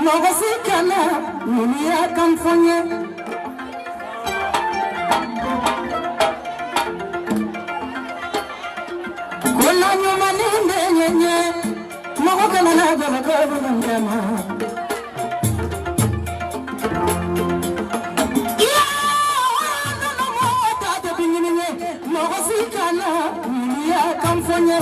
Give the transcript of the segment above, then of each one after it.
Mogasikana, Munia Kamfonye. Kola Yumaninde, Mogana Nagama. Mogasikana, Munia Kamfonye.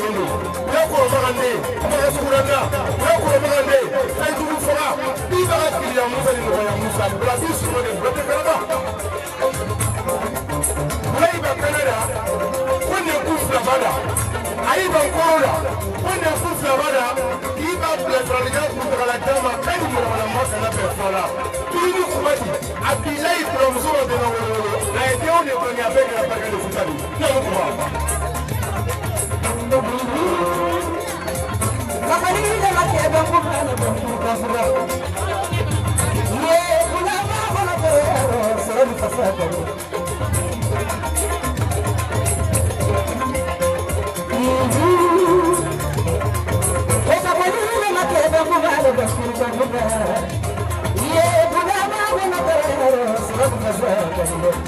wolo ya ko magande ma suguranda ya ko magande ay du fara bi ba ki ya musa ni ko ya musa brazil su ne bloqué Canada lay ba Canada wonne ku flavada ay ba ko la wonne ku flavada ki ba plesraliga ku la dama kay mo la ma kana pe fala tudu kubati abilai promoso de no la idea de ko ni abega la paga de futali na mo ko Kapani ni la ke ba ko na ko ka fura ye kuna ma ko na ko so ni ka fa ko kapani ni la ke ba ko na ko ka fura ye kuna ma ko na ko so ni ka fa ko